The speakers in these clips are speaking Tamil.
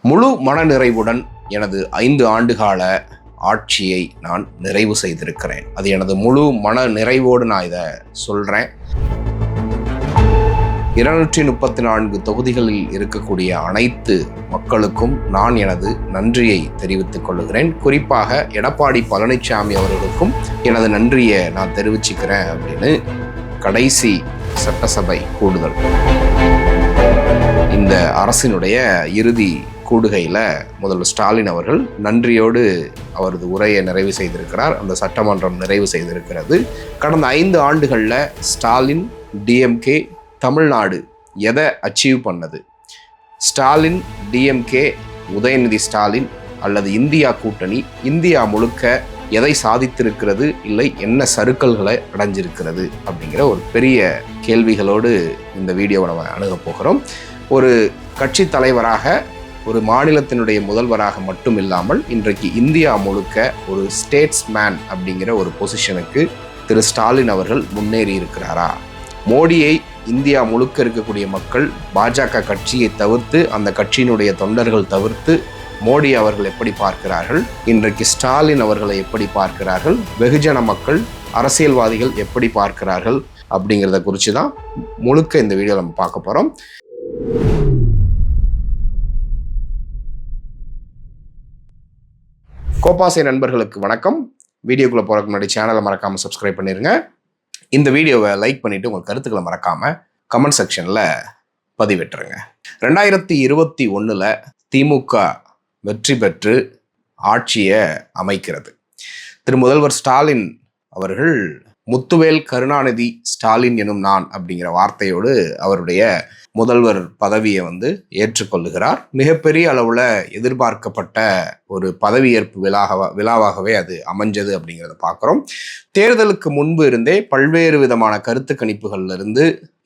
முழு மனநிறைவுடன் எனது 5 ஆண்டுகால ஆட்சியை நான் நிறைவு செய்திருக்கிறேன். அது எனது முழு மன நிறைவோடு நான் இதை சொல்கிறேன். 234 தொகுதிகளில் இருக்கக்கூடிய அனைத்து மக்களுக்கும் நான் எனது நன்றியை தெரிவித்துக் கொள்கிறேன். குறிப்பாக எடப்பாடி பழனிசாமி அவர்களுக்கும் எனது நன்றியை நான் தெரிவிச்சுக்கிறேன் அப்படின்னு கடைசி சட்டசபை கூடுதல் இந்த அரசினுடைய இறுதி கூடுகையில் முதல்வர் ஸ்டாலின் அவர்கள் நன்றியோடு அவரது உரையை நிறைவு செய்திருக்கிறார். அந்த சட்டமன்றம் நிறைவு செய்திருக்கிறது. கடந்த 5 ஆண்டுகளில் ஸ்டாலின், டிஎம்கே, தமிழ்நாடு எதை அச்சீவ் பண்ணது? ஸ்டாலின், டிஎம்கே, உதயநிதி ஸ்டாலின் அல்லது இந்தியா கூட்டணி இந்தியா முழுக்க எதை சாதித்திருக்கிறது, இல்லை என்ன சறுக்கல்களை அடைஞ்சிருக்கிறது அப்படிங்கிற ஒரு பெரிய கேள்விகளோடு இந்த வீடியோவை நம்ம அணுக போகிறோம். ஒரு கட்சி தலைவராக, ஒரு மாநிலத்தினுடைய முதல்வராக மட்டும் இல்லாமல் இன்றைக்கு இந்தியா முழுக்க ஒரு ஸ்டேட்ஸ்மேன் அப்படிங்கிற ஒரு பொசிஷனுக்கு திரு ஸ்டாலின் அவர்கள் முன்னேறி இருக்கிறாரா? மோடியை இந்தியா முழுக்க இருக்கக்கூடிய மக்கள் பாஜக கட்சியை தவிர்த்து, அந்த கட்சியினுடைய தொண்டர்கள் தவிர்த்து மோடி அவர்கள் எப்படி பார்க்கிறார்கள், இன்றைக்கு ஸ்டாலின் அவர்களை எப்படி பார்க்கிறார்கள், வெகுஜன மக்கள், அரசியல்வாதிகள் எப்படி பார்க்கிறார்கள் அப்படிங்கிறத குறித்து தான் முழுக்க இந்த வீடியோ நம்ம பார்க்க போகிறோம். கோபாசை நண்பர்களுக்கு வணக்கம். வீடியோக்குள்ளே போகிறதுக்கு முன்னாடி சேனலை மறக்காமல் சப்ஸ்கிரைப் பண்ணிடுங்க. இந்த வீடியோவை லைக் பண்ணிவிட்டு உங்கள் கருத்துக்களை மறக்காமல் கமெண்ட் செக்ஷனில் பதிவிட்டுருங்க. 2021 திமுக வெற்றி பெற்று ஆட்சியை அமைக்கிறது. திரு முதல்வர் ஸ்டாலின் அவர்கள் முத்துவேல் கருணாநிதி ஸ்டாலின் எனும் நான் அப்படிங்கிற வார்த்தையோடு அவருடைய முதல்வர் பதவியை ஏற்றுக்கொள்ளுகிறார். மிகப்பெரிய அளவில் எதிர்பார்க்கப்பட்ட ஒரு பதவியேற்பு விழாவாகவே அது அமைஞ்சது அப்படிங்கிறத பார்க்குறோம். தேர்தலுக்கு முன்பு இருந்தே பல்வேறு விதமான கருத்து கணிப்புகள்லேருந்து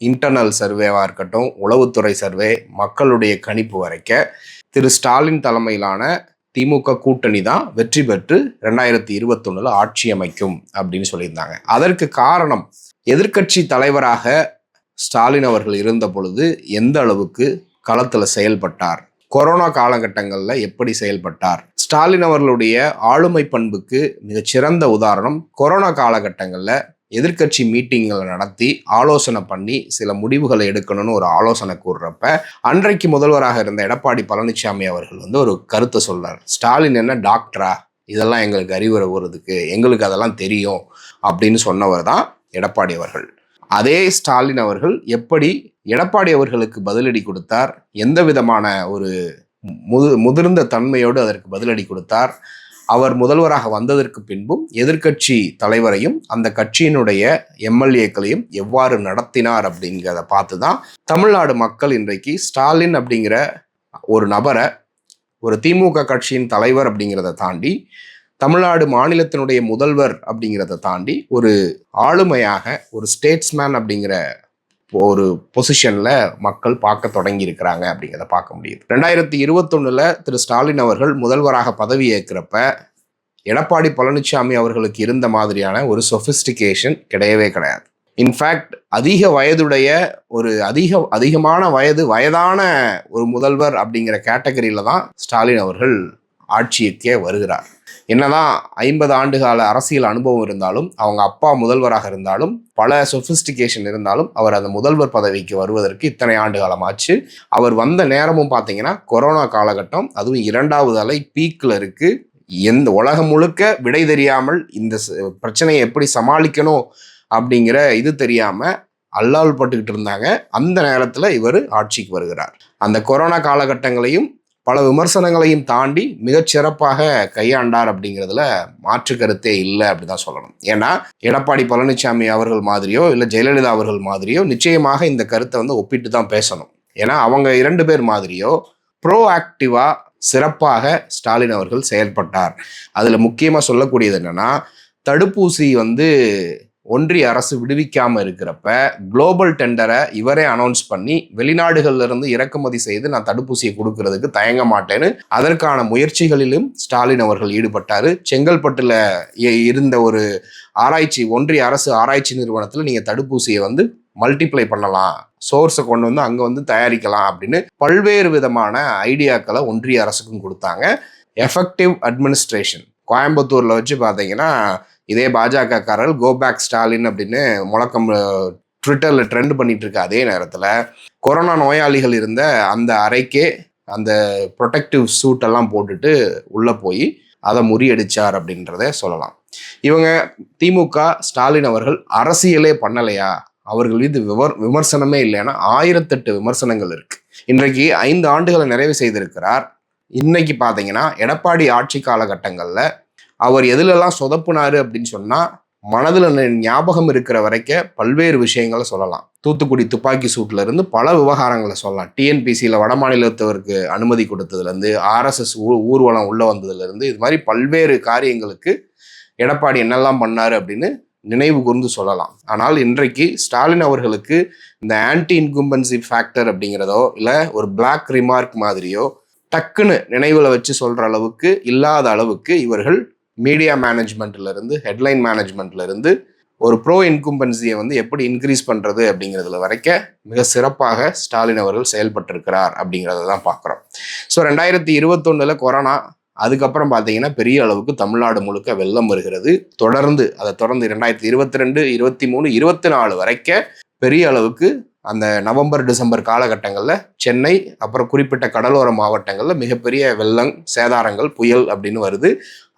இன்டர்னல் சர்வேவாக இருக்கட்டும், உளவுத்துறை சர்வே, மக்களுடைய கணிப்பு வரைக்க திரு ஸ்டாலின் தலைமையிலான திமுக கூட்டணி தான் வெற்றி பெற்று 2021 ஆட்சி அமைக்கும் அப்படின்னு சொல்லியிருந்தாங்க. அதற்கு காரணம், எதிர்க்கட்சி தலைவராக ஸ்டாலின் அவர்கள் இருந்த பொழுது எந்த அளவுக்கு களத்தில் செயல்பட்டார், கொரோனா காலகட்டங்களில் எப்படி செயல்பட்டார். ஸ்டாலின் அவர்களுடைய ஆளுமை பண்புக்கு மிகச்சிறந்த உதாரணம், கொரோனா காலகட்டங்களில் எதிர்க்கட்சி மீட்டிங்களை நடத்தி ஆலோசனை பண்ணி சில முடிவுகளை எடுக்கணும்னு ஒரு ஆலோசனை கூறுறப்ப அன்றைக்கு முதல்வராக இருந்த எடப்பாடி பழனிசாமி அவர்கள் ஒரு கருத்தை சொல்றார். ஸ்டாலின் என்ன டாக்டரா, இதெல்லாம் எங்களுக்கு அறிவுரை கூறதுக்கு, எங்களுக்கு அதெல்லாம் தெரியும் அப்படின்னு சொன்னவர் தான் எடப்பாடி அவர்கள். அதே ஸ்டாலின் அவர்கள் எப்படி எடப்பாடி அவர்களுக்கு பதிலடி கொடுத்தார், எந்த விதமான ஒரு முதிர்ந்த தன்மையோடு அதற்கு பதிலடி கொடுத்தார். அவர் முதல்வராக வந்ததற்கு பின்பும் எதிர்க்கட்சி தலைவரையும் அந்த கட்சியினுடைய எம்எல்ஏக்களையும் எவ்வாறு நடத்தினார் அப்படிங்கிறத பார்த்து தான் தமிழ்நாடு மக்கள் இன்றைக்கு ஸ்டாலின் அப்படிங்கிற ஒரு நபரை, ஒரு திமுக கட்சியின் தலைவர் அப்படிங்கிறத தாண்டி, தமிழ்நாடு மாநிலத்தினுடைய முதல்வர் அப்படிங்கிறத தாண்டி ஒரு ஆளுமையாக, ஒரு ஸ்டேட்ஸ்மேன் அப்படிங்கிற ஒரு பொசிஷன்ல மக்கள் பார்க்க தொடங்கி இருக்கிறாங்க அப்படிங்கிறத பார்க்க முடியுது. 2021 திரு ஸ்டாலின் அவர்கள் முதல்வராக பதவி ஏற்கிறப்ப எடப்பாடி பழனிசாமி அவர்களுக்கு இருந்த மாதிரியான ஒரு சொபிஸ்டிகேஷன் கிடையவே கிடையாது. இன்ஃபேக்ட் அதிக வயதுடைய ஒரு அதிகமான வயதான ஒரு முதல்வர் அப்படிங்கிற கேட்டகரியில தான் ஸ்டாலின் அவர்கள் ஆட்சிக்கே வருகிறார். என்னதான் 50 ஆண்டுகால அரசியல் அனுபவம் இருந்தாலும், அவங்க அப்பா முதல்வராக இருந்தாலும், பல சொபிஸ்டிகேஷன் இருந்தாலும், அவர் அந்த முதல்வர் பதவிக்கு வருவதற்கு இத்தனை ஆண்டு காலமாச்சு. அவர் வந்த நேரமும் பார்த்தீங்கன்னா கொரோனா காலகட்டம், அதுவும் 2வது அலை பீக்கில் இருக்கு. எந்த உலகம் முழுக்க விடை தெரியாமல் இந்த பிரச்சனையை எப்படி சமாளிக்கணும் அப்படிங்கிற இது தெரியாம அல்லால் பட்டுக்கிட்டு இருந்தாங்க. அந்த நேரத்தில் இவர் ஆட்சிக்கு வருகிறார். அந்த கொரோனா காலகட்டங்களையும் பல விமர்சனங்களையும் தாண்டி மிகச்சிறப்பாக கையாண்டார் அப்படிங்கிறதுல மாற்று கருத்தே இல்லை அப்படிதான் சொல்லணும். ஏன்னா எடப்பாடி பழனிசாமி அவர்கள் மாதிரியோ இல்லை ஜெயலலிதா அவர்கள் மாதிரியோ நிச்சயமாக இந்த கருத்தை ஒப்பிட்டு தான் பேசணும். ஏன்னா அவங்க 2 பேர் மாதிரியோ ப்ரோ ஆக்டிவா சிறப்பாக ஸ்டாலின் அவர்கள் செயல்பட்டார். அதில் முக்கியமாக சொல்லக்கூடியது என்னன்னா, தடுப்பூசி ஒன்றிய அரசு விடுவிக்காமல் இருக்கிறப்ப குளோபல் டெண்டரை இவரே அனௌன்ஸ் பண்ணி வெளிநாடுகள்ல இருந்து இறக்குமதி செய்து நான் தடுப்பூசியை கொடுக்கறதுக்கு தயங்க மாட்டேன்னு அதற்கான முயற்சிகளிலும் ஸ்டாலின் அவர்கள் ஈடுபட்டார். செங்கல்பட்டுல இருந்த ஒரு ஆராய்ச்சி, ஒன்றிய அரசு ஆராய்ச்சி நிறுவனத்தில் நீங்கள் தடுப்பூசியை மல்டிப்ளை பண்ணலாம், சோர்ஸை கொண்டு வந்து அங்கே வந்து தயாரிக்கலாம் அப்படின்னு பல்வேறு விதமான ஐடியாக்களை ஒன்றிய அரசுக்கும் கொடுத்தாங்க. எஃபெக்டிவ் அட்மினிஸ்ட்ரேஷன் கோயம்புத்தூரில் வச்சு பார்த்தீங்கன்னா இதே பாஜகக்காரர்கள் கோ பேக் ஸ்டாலின் அப்படின்னு முழக்கம் ட்விட்டரில் ட்ரெண்ட் பண்ணிட்டு இருக்க அதே நேரத்தில் கொரோனா நோயாளிகள் இருந்த அந்த அறைக்கே அந்த ப்ரொடெக்டிவ் சூட் எல்லாம் போட்டுட்டு உள்ளே போய் அதை முறியடிச்சார் அப்படின்றத சொல்லலாம். இவங்க திமுக ஸ்டாலின் அவர்கள் அரசியலே பண்ணலையா, அவர்கள் மீது விமர்சனமே இல்லைன்னா 1008 விமர்சனங்கள் இருக்கு. இன்றைக்கு 5 ஆண்டுகளை நிறைவு செய்திருக்கிறார். இன்னைக்கு பார்த்தீங்கன்னா எடப்பாடி ஆட்சி காலகட்டங்களில் அவர் எதுலெல்லாம் சொதப்புனாரு அப்படின்னு சொன்னால் மனதில் ஞாபகம் இருக்கிற வரைக்கும் பல்வேறு விஷயங்களை சொல்லலாம். தூத்துக்குடி துப்பாக்கி சூட்ல இருந்து பல விவகாரங்களை சொல்லலாம். டிஎன்பிசியில் வட மாநிலத்தவருக்கு அனுமதி கொடுத்ததுலேருந்து ஆர்எஸ்எஸ் ஊர்வலம் உள்ள வந்ததுலேருந்து இது மாதிரி பல்வேறு காரியங்களுக்கு எடப்பாடி என்னெல்லாம் பண்ணாரு அப்படின்னு நினைவு கூர்ந்து சொல்லலாம். ஆனால் இன்றைக்கு ஸ்டாலின் அவர்களுக்கு இந்த ஆன்டி இன்கும்பன்சி ஃபேக்டர் அப்படிங்கிறதோ இல்லை ஒரு பிளாக் ரிமார்க் மாதிரியோ டக்குன்னு நினைவில் வச்சு சொல்கிற அளவுக்கு இல்லாத அளவுக்கு இவர்கள் மீடியா மேனேஜ்மெண்ட்ல இருந்து ஹெட்லைன் மேனேஜ்மெண்ட்ல இருந்து ஒரு ப்ரோ இன்கும்பன்சியை வந்து எப்படி இன்க்ரீஸ் பண்ணுறது அப்படிங்கிறதுல வரைக்கும் மிக சிறப்பாக ஸ்டாலின் அவர்கள் செயல்பட்டிருக்கிறார் அப்படிங்கிறத தான் பார்க்குறோம். ஸோ 2021 கொரோனா, அதுக்கப்புறம் பார்த்தீங்கன்னா பெரிய அளவுக்கு தமிழ்நாடு முழுக்க வெள்ளம் வருகிறது. அதை தொடர்ந்து 2022, 23, 24 வரைக்கும் பெரிய அளவுக்கு அந்த நவம்பர் டிசம்பர் காலகட்டங்களில் சென்னை அப்புறம் குறிப்பிட்ட கடலோர மாவட்டங்களில் மிகப்பெரிய வெள்ளம் சேதாரங்கள் புயல் அப்படின்னு வருது.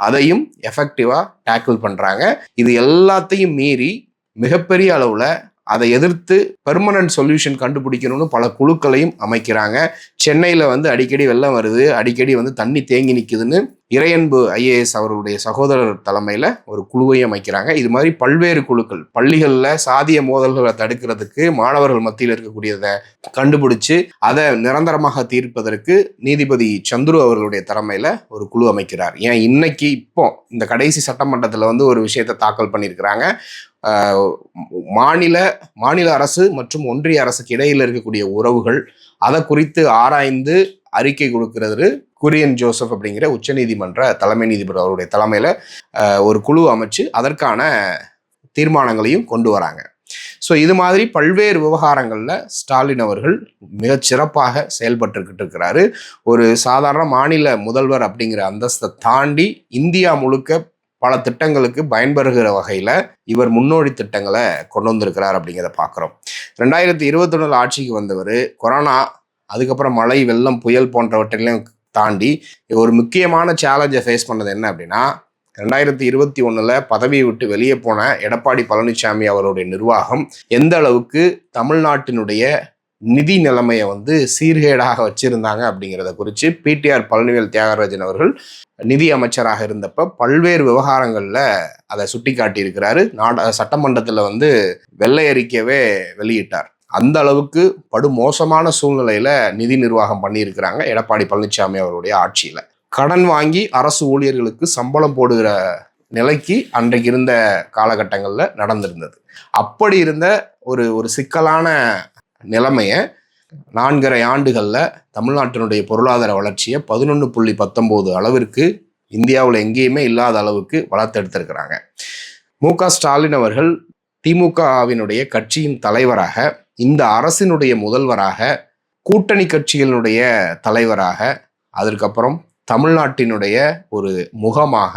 அதையும் எஃபெக்டிவாக டேக்கிள் பண்ணுறாங்க. இது எல்லாத்தையும் மீறி மிகப்பெரிய அளவில் அதை எதிர்த்து பெர்மனன்ட் சொல்யூஷன் கண்டுபிடிக்கணும்னு பல குழுக்களையும் அமைக்கிறாங்க. சென்னையில் வந்து அடிக்கடி வெள்ளம் வருது, அடிக்கடி வந்து தண்ணி தேங்கி நிற்குதுன்னு இறையன்பு ஐஏஎஸ் அவர்களுடைய சகோதரர் தலைமையில் ஒரு குழுவையும் அமைக்கிறாங்க. இது மாதிரி பல்வேறு குழுக்கள் பள்ளிகளில் சாதிய மோதல்களை தடுக்கிறதுக்கு மாணவர்கள் மத்தியில் இருக்கக்கூடியதை கண்டுபிடிச்சு அதை நிரந்தரமாக தீர்ப்பதற்கு நீதிபதி சந்துரு அவர்களுடைய தலைமையில் ஒரு குழு அமைக்கிறார். ஏன் இன்னைக்கு இப்போ இந்த கடைசி சட்டமன்றத்தில் வந்து ஒரு விஷயத்தை தாக்கல் பண்ணியிருக்கிறாங்க. மாநில அரசு மற்றும் ஒன்றிய அரசுக்கு இடையில் இருக்கக்கூடிய உறவுகள் அதை குறித்து ஆராய்ந்து அறிக்கை கொடுக்கிறது குரியன் ஜோசப் அப்படிங்கிற உச்சநீதிமன்ற தலைமை நீதிபதி அவருடைய தலைமையில் ஒரு குழு அமைச்சு அதற்கான தீர்மானங்களையும் கொண்டு வராங்க. ஸோ இது மாதிரி பல்வேறு விவகாரங்களில் ஸ்டாலின் அவர்கள் மிகச் சிறப்பாக செயல்பட்டுக்கிட்டு இருக்கிறாரு. ஒரு சாதாரண மாநில முதல்வர் அப்படிங்கிற அந்தஸ்தை தாண்டி இந்தியா முழுக்க பல திட்டங்களுக்கு பயன்பெறுகிற வகையில் இவர் முன்னோடி திட்டங்களை கொண்டு வந்திருக்கிறார் அப்படிங்கிறத பார்க்குறோம். 2021 ஆட்சிக்கு வந்தவர் கொரோனா, அதுக்கப்புறம் மழை, வெள்ளம், புயல் போன்றவற்றையும் தாண்டி ஒரு முக்கியமான சேலஞ்சை ஃபேஸ் பண்ணது என்ன அப்படின்னா 2021 பதவியை விட்டு வெளியே போன எடப்பாடி பழனிசாமி அவருடைய நிர்வாகம் எந்த அளவுக்கு தமிழ்நாட்டினுடைய நிதி நிலைமையை வந்து சீர்கேடாக வச்சிருந்தாங்க அப்படிங்கிறத குறித்து பிடிஆர் பழனிவேல் தியாகராஜன் அவர்கள் நிதி அமைச்சராக இருந்தப்ப பல்வேறு விவகாரங்களில் அதை சுட்டி காட்டியிருக்கிறாரு. சட்டமன்றத்தில் வந்து வெள்ளை அறிக்கையவே வெளியிட்டார். அந்த அளவுக்கு படுமோசமான சூழ்நிலையில நிதி நிர்வாகம் பண்ணியிருக்கிறாங்க எடப்பாடி பழனிசாமி அவருடைய ஆட்சியில். கடன் வாங்கி அரசு ஊழியர்களுக்கு சம்பளம் போடுகிற நிலைக்கு அன்றைக்கு இருந்த காலகட்டங்களில் நடந்திருந்தது. அப்படி இருந்த ஒரு சிக்கலான நிலைமையை 4.5 ஆண்டுகளில் தமிழ்நாட்டினுடைய பொருளாதார வளர்ச்சியை 11.19 அளவிற்கு இந்தியாவில் எங்கேயுமே இல்லாத அளவுக்கு வளர்த்தெடுத்திருக்கிறாங்க. மு.க. ஸ்டாலின் அவர்கள் திமுகவினுடைய கட்சியின் தலைவராக, இந்த அரசினுடைய முதல்வராக, கூட்டணி கட்சிகளினுடைய தலைவராக, அதற்கப்புறம் தமிழ்நாட்டினுடைய ஒரு முகமாக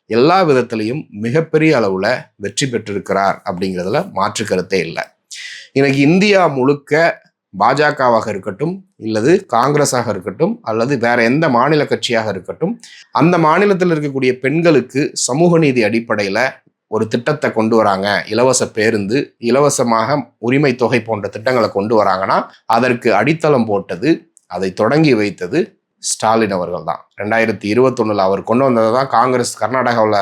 எல்லா விதத்திலையும் மிகப்பெரிய அளவில் வெற்றி பெற்றிருக்கிறார் அப்படிங்கிறதுல மாற்று கருத்தே இல்லை. இன்னைக்கு இந்தியா முழுக்க பாஜகவாக இருக்கட்டும், இல்லது காங்கிரஸாக இருக்கட்டும், அல்லது வேற எந்த மாநில கட்சியாக இருக்கட்டும், அந்த மாநிலத்தில் இருக்கக்கூடிய பெண்களுக்கு சமூக நீதி அடிப்படையில் ஒரு திட்டத்தை கொண்டு வராங்க. இலவச பேருந்து, இலவசமாக உரிமை தொகை போன்ற திட்டங்களை கொண்டு வராங்கன்னா அதற்கு அடித்தளம் போட்டது, அதை தொடங்கி வைத்தது ஸ்டாலின் அவர்கள் தான். 2021 அவர் கொண்டு வந்ததை தான் காங்கிரஸ் கர்நாடகாவில்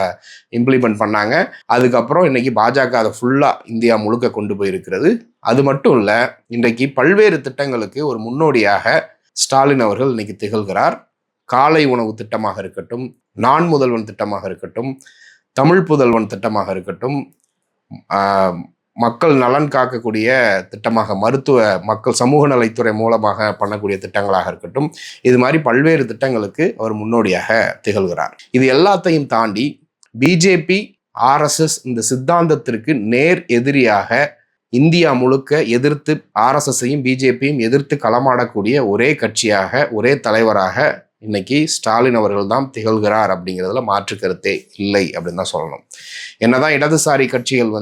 இம்ப்ளிமெண்ட் பண்ணாங்க. அதுக்கப்புறம் இன்னைக்கு பாஜக அதை ஃபுல்லாக இந்தியா முழுக்க கொண்டு போயிருக்கிறது. அது மட்டும் இல்லை, இன்றைக்கு பல்வேறு திட்டங்களுக்கு ஒரு முன்னோடியாக ஸ்டாலின் அவர்கள் இன்னைக்கு திகழ்கிறார். காலை உணவு திட்டமாக இருக்கட்டும், நான் முதல்வன் திட்டமாக இருக்கட்டும், தமிழ் புதல்வன் திட்டமாக இருக்கட்டும், மக்கள் நலன் காக்கக்கூடிய திட்டமாக மக்கள் சமூக நலத்துறை மூலமாக பண்ணக்கூடிய திட்டங்களாக இருக்கட்டும், இது மாதிரி பல்வேறு திட்டங்களுக்கு அவர் முன்னோடியாக திகழ்கிறார். இது எல்லாத்தையும் தாண்டி பிஜேபி, ஆர்எஸ்எஸ் இந்த சித்தாந்தத்திற்கு நேர் எதிரியாக இந்தியா முழுக்க எதிர்த்து RSSையும் பிஜேபியும் எதிர்த்து களமாடக்கூடிய ஒரே கட்சியாக, ஒரே தலைவராக இன்னைக்கு ஸ்டாலின் அவர்கள் தான் திகழ்கிறார் அப்படிங்கிறதுல மாற்று கருத்தே இல்லை அப்படின்னு தான் சொல்லணும். என்னதான் இடதுசாரி கட்சிகள்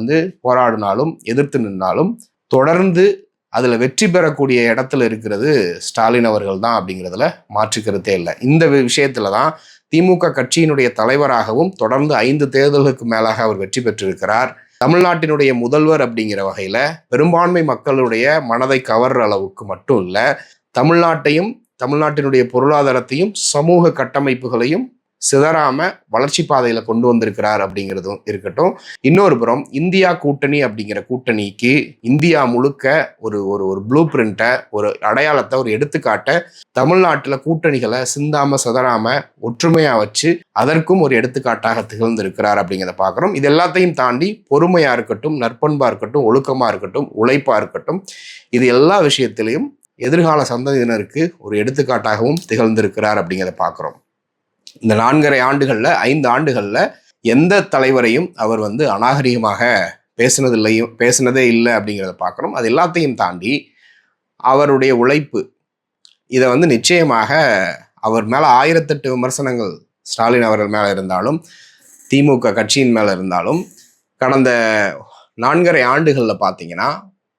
போராடினாலும் எதிர்த்து நின்னாலும் தொடர்ந்து அதில் வெற்றி பெறக்கூடிய இடத்துல இருக்கிறது ஸ்டாலின் அவர்கள் தான் அப்படிங்கிறதுல மாற்று கருத்தே இல்லை. இந்த விஷயத்துல தான் திமுக கட்சியினுடைய தலைவராகவும் தொடர்ந்து 5 தேர்தல்களுக்கு மேலாக அவர் வெற்றி பெற்றிருக்கிறார். தமிழ்நாட்டினுடைய முதல்வர் அப்படிங்கிற வகையில பெரும்பான்மை மக்களுடைய மனதை கவர்ற அளவுக்கு மட்டும் இல்ல, தமிழ்நாட்டினுடைய பொருளாதாரத்தையும் சமூக கட்டமைப்புகளையும் சிதறாம வளர்ச்சி பாதையில கொண்டு வந்திருக்கிறார் அப்படிங்கிறதும் இருக்கட்டும். இன்னொரு புறம் இந்தியா கூட்டணி அப்படிங்கிற கூட்டணிக்கு இந்தியா முழுக்க ஒரு ஒரு ப்ளூ பிரிண்ட்டை, ஒரு அடையாளத்தை, ஒரு எடுத்துக்காட்டை தமிழ்நாட்டில் கூட்டணிகளை சிந்தாம சிதறாம ஒற்றுமையா வச்சு அதற்கும் ஒரு எடுத்துக்காட்டாக திகழ்ந்திருக்கிறார் அப்படிங்கிறத பார்க்குறோம். இது எல்லாத்தையும் தாண்டி பொறுமையா இருக்கட்டும், நற்பண்பா இருக்கட்டும், ஒழுக்கமா இருக்கட்டும், உழைப்பா இருக்கட்டும், இது எல்லா விஷயத்திலையும் எதிர்கால சந்ததியினருக்கு ஒரு எடுத்துக்காட்டாகவும் திகழ்ந்திருக்கிறார் அப்படிங்கிறத பார்க்குறோம். இந்த 4.5 ஆண்டுகள்ல 5 ஆண்டுகள்ல எந்த தலைவரையும் அவர் அநாகரிகமாக பேசினதே இல்லை அப்படிங்கிறத பார்க்குறோம். அது எல்லாத்தையும் தாண்டி அவருடைய உழைப்பு, இதை நிச்சயமாக அவர் மேலே 1008 விமர்சனங்கள் ஸ்டாலின் அவர்கள் மேலே இருந்தாலும், திமுக கட்சியின் மேலே இருந்தாலும், கடந்த 4.5 ஆண்டுகளில் பார்த்தீங்கன்னா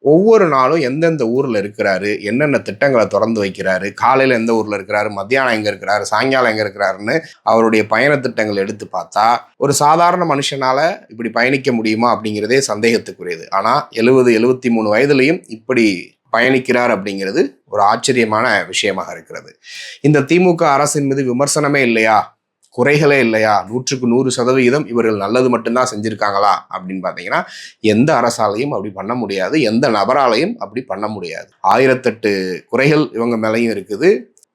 ஒவ்வொரு நாளும் எந்தெந்த ஊரில் இருக்கிறாரு, என்னென்ன திட்டங்களை திறந்து வைக்கிறாரு, காலையில் எந்த ஊரில் இருக்கிறாரு, மத்தியானம் எங்கே இருக்கிறாரு, சாயங்காலம் எங்கே இருக்கிறாருன்னு அவருடைய பயண திட்டங்கள் எடுத்து பார்த்தா ஒரு சாதாரண மனுஷனால் இப்படி பயணிக்க முடியுமா அப்படிங்கிறதே சந்தேகத்துக்குரியது. ஆனால் 70-73 வயதுலையும் இப்படி பயணிக்கிறார் அப்படிங்கிறது ஒரு ஆச்சரியமான விஷயமாக இருக்கிறது. இந்த திமுக அரசின் மீது விமர்சனமே இல்லையா, குறைகளே இல்லையா, 100% இவர்கள் நல்லது மட்டும்தான் செஞ்சிருக்காங்களா அப்படின்னு பார்த்தீங்கன்னா எந்த அரசாலையும் அப்படி பண்ண முடியாது, எந்த நபராலையும் அப்படி பண்ண முடியாது. 1008 குறைகள் இவங்க மேலேயும் இருக்குது.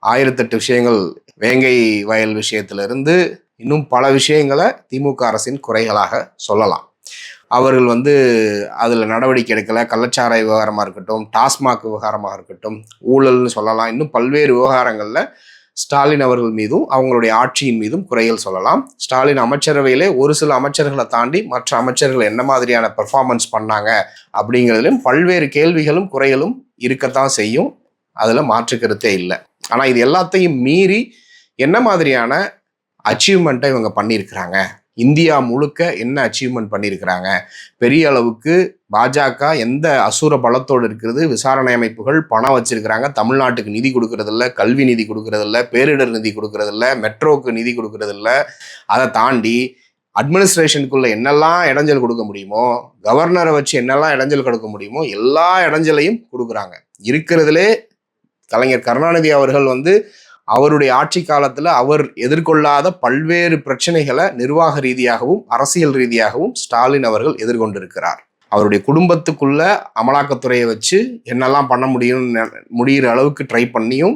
1008 விஷயங்கள், வேங்கை வயல் விஷயத்திலிருந்து இன்னும் பல விஷயங்களை திமுக அரசின் குறைகளாக சொல்லலாம். அவர்கள் அதில் நடவடிக்கை எடுக்கலை, கள்ளச்சாராய விவகாரமாக இருக்கட்டும், டாஸ்மாக் விவகாரமாக இருக்கட்டும், ஊழல்னு சொல்லலாம். இன்னும் பல்வேறு விவகாரங்களில் ஸ்டாலின் அவர்கள் மீதும் அவங்களுடைய ஆட்சியின் மீதும் குறைகள் சொல்லலாம். ஸ்டாலின் அமைச்சரவையிலே ஒரு சில அமைச்சர்களை தாண்டி மற்ற அமைச்சர்கள் என்ன மாதிரியான பெர்ஃபார்மன்ஸ் பண்ணாங்க அப்படிங்கிறதுலையும் பல்வேறு கேள்விகளும் குறைகளும் இருக்கத்தான் செய்யும். அதில் மாற்று கருத்தே இல்லை. ஆனால் இது எல்லாத்தையும் மீறி என்ன மாதிரியான அச்சீவ்மெண்ட்டை இவங்க பண்ணியிருக்கிறாங்க, இந்தியா முழுக்க என்ன அச்சீவ்மெண்ட் பண்ணியிருக்கிறாங்க, பெரிய அளவுக்கு பாஜக எந்த அசுர பலத்தோடு இருக்கிறது, விசாரணை அமைப்புகள் பணம் வச்சிருக்கிறாங்க, தமிழ்நாட்டுக்கு நிதி கொடுக்கறதில்ல, கல்வி நிதி கொடுக்கறதில்ல, பேரிடர் நிதி கொடுக்கறதில்ல, மெட்ரோக்கு நிதி கொடுக்கறதில்ல, அதை தாண்டி அட்மினிஸ்ட்ரேஷனுக்குள்ள என்னெல்லாம் இடைஞ்சல் கொடுக்க முடியுமோ, கவர்னரை வச்சு என்னெல்லாம் இடைஞ்சல் கொடுக்க முடியுமோ எல்லா இடைஞ்சலையும் கொடுக்குறாங்க. இருக்கிறதுலே கலைஞர் கருணாநிதி அவர்கள் அவருடைய ஆட்சி காலத்தில் அவர் எதிர்கொள்ளாத பல்வேறு பிரச்சனைகளை நிர்வாக ரீதியாகவும் அரசியல் ரீதியாகவும் ஸ்டாலின் அவர்கள் எதிர்கொண்டிருக்கிறார். அவருடைய குடும்பத்துக்குள்ள அமலாக்கத்துறையை வச்சு என்னெல்லாம் பண்ண முடிகிற அளவுக்கு ட்ரை பண்ணியும்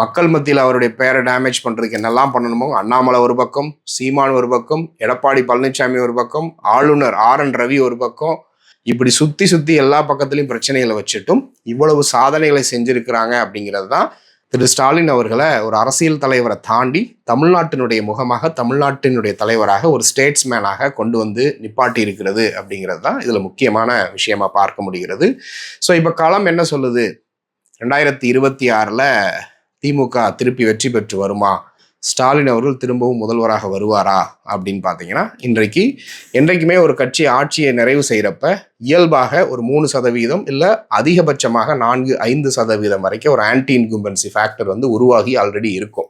மக்கள் மத்தியில் அவருடைய பேரை டேமேஜ் பண்ணுறதுக்கு என்னெல்லாம் பண்ணணுமோ, அண்ணாமலை ஒரு பக்கம், சீமான் ஒரு பக்கம், எடப்பாடி பழனிசாமி ஒரு பக்கம், ஆளுநர் RN ரவி ஒரு பக்கம், இப்படி சுற்றி எல்லா பக்கத்துலையும் பிரச்சனைகளை வச்சுட்டும் இவ்வளவு சாதனைகளை செஞ்சுருக்கிறாங்க. அப்படிங்கிறது தான் திரு ஸ்டாலின் அவர்களை ஒரு அரசியல் தலைவரை தாண்டி தமிழ்நாட்டினுடைய முகமாக, தமிழ்நாட்டினுடைய தலைவராக, ஒரு ஸ்டேட்ஸ்மேனாக கொண்டு நிப்பாட்டி இருக்கிறது அப்படிங்கிறது தான் இதில் முக்கியமான விஷயமா பார்க்க முடிகிறது. ஸோ இப்போ களம் என்ன சொல்லுது, 2026 திமுக திருப்பி வெற்றி பெற்று வருமா, ஸ்டாலின் அவர்கள் திரும்பவும் முதல்வராக வருவாரா அப்படின்னு பார்த்தீங்கன்னா, என்றைக்குமே ஒரு கட்சி ஆட்சியை நிறைவு செய்கிறப்ப இயல்பாக ஒரு 3% இல்லை அதிகபட்சமாக 4-5% வரைக்கும் ஒரு ஆன்டி இன்கும்பன்சி ஃபேக்டர் உருவாகி ஆல்ரெடி இருக்கும்.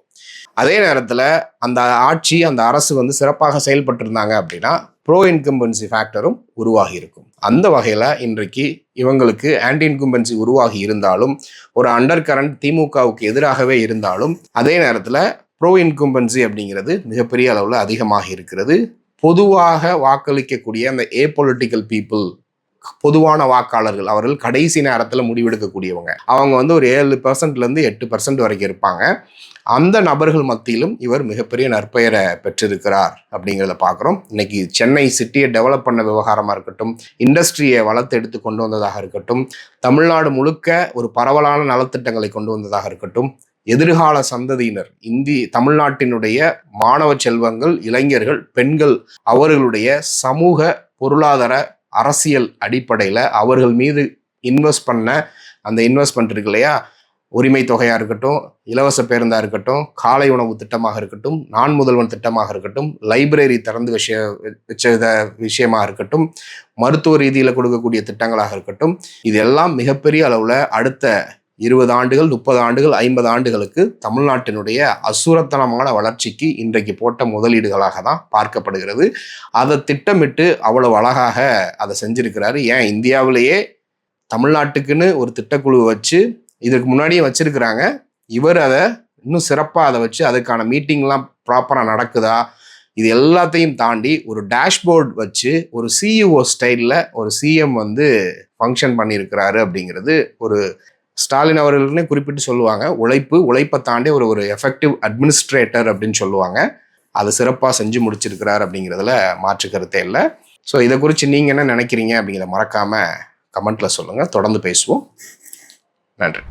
அதே நேரத்தில் அந்த ஆட்சி, அந்த அரசு சிறப்பாக செயல்பட்டிருந்தாங்க அப்படின்னா ப்ரோ இன்கம்பன்சி ஃபேக்டரும் உருவாகி இருக்கும். அந்த வகையில் இன்றைக்கு இவங்களுக்கு ஆன்டி இன்கம்பன்சி உருவாகி இருந்தாலும், ஒரு அண்டர் கரண்ட் திமுகவுக்கு எதிராகவே இருந்தாலும், அதே நேரத்தில் ப்ரோ இன்கம்பன்சி அப்படிங்கிறது மிகப்பெரிய அளவில் அதிகமாக இருக்கிறது. பொதுவாக வாக்களிக்கக்கூடிய அந்த ஏபொலிட்டிக்கல் பீப்புள், பொதுவான வாக்காளர்கள், அவர்கள் கடைசி நேரத்தில் முடிவெடுக்கக்கூடியவங்க, அவங்க ஒரு 7%லேருந்து 8% வரைக்கும் இருப்பாங்க. அந்த நபர்கள் மத்தியிலும் இவர் மிகப்பெரிய நற்பெயரை பெற்றிருக்கிறார் அப்படிங்கிறத பார்க்குறோம். இன்னைக்கு சென்னை சிட்டியை டெவலப் பண்ண விவகாரமாக இருக்கட்டும், இண்டஸ்ட்ரியை வளர்த்து எடுத்து கொண்டு வந்ததாக இருக்கட்டும், தமிழ்நாடு முழுக்க ஒரு பரவலான நலத்திட்டங்களை கொண்டு வந்ததாக இருக்கட்டும், எதிர்கால சந்ததியினர், தமிழ்நாட்டினுடைய மாணவ செல்வங்கள், இளைஞர்கள், பெண்கள், அவர்களுடைய சமூக பொருளாதார அரசியல் அடிப்படையில் அவர்கள் மீது இன்வெஸ்ட் பண்ண அந்த இன்வெஸ்ட்மெண்ட் இருக்கு இல்லையா, உரிமை தொகையாக இருக்கட்டும், இலவச பேருந்தாக இருக்கட்டும், காலை உணவு திட்டமாக இருக்கட்டும், நான் முதல்வன் திட்டமாக இருக்கட்டும், லைப்ரரி திறந்து விஷயமாக இருக்கட்டும், மருத்துவ ரீதியில் கொடுக்கக்கூடிய திட்டங்களாக இருக்கட்டும், இதெல்லாம் மிகப்பெரிய அளவில் அடுத்த 20 ஆண்டுகள், 30 ஆண்டுகள், 50 ஆண்டுகளுக்கு தமிழ்நாட்டினுடைய அசுரத்தனமான வளர்ச்சிக்கு இன்றைக்கு போட்ட முதலீடுகளாக தான் பார்க்கப்படுகிறது. அதை திட்டமிட்டு அவ்வளவு அழகாக அதை செஞ்சிருக்கிறாரு. ஏன் இந்தியாவிலேயே தமிழ்நாட்டுக்குன்னு ஒரு திட்டக்குழு வச்சு இதுக்கு முன்னாடியே வச்சிருக்கிறாங்க. இவர் அதை இன்னும் சிறப்பாக அதை வச்சு அதுக்கான மீட்டிங்லாம் ப்ராப்பராக நடக்குதா, இது எல்லாத்தையும் தாண்டி ஒரு டேஷ்போர்ட் வச்சு ஒரு சிஇஓ ஸ்டைலில் ஒரு சிஎம் வந்து ஃபங்க்ஷன் பண்ணியிருக்கிறாரு அப்படிங்கிறது ஒரு ஸ்டாலின் அவர்களுக்குனே குறிப்பிட்டு சொல்லுவாங்க. உழைப்பை தாண்டி ஒரு எஃபெக்டிவ் அட்மினிஸ்ட்ரேட்டர் அப்படின்னு சொல்லுவாங்க. அதை சிறப்பாக செஞ்சு முடிச்சிருக்கிறார் அப்படிங்கிறதுல மாற்று கருத்தே இல்லை. ஸோ இதை குறித்து நீங்கள் என்ன நினைக்கிறீங்க அப்படிங்கிறத மறக்காமல் கமெண்ட்டில் சொல்லுங்கள். தொடர்ந்து பேசுவோம். நன்றி.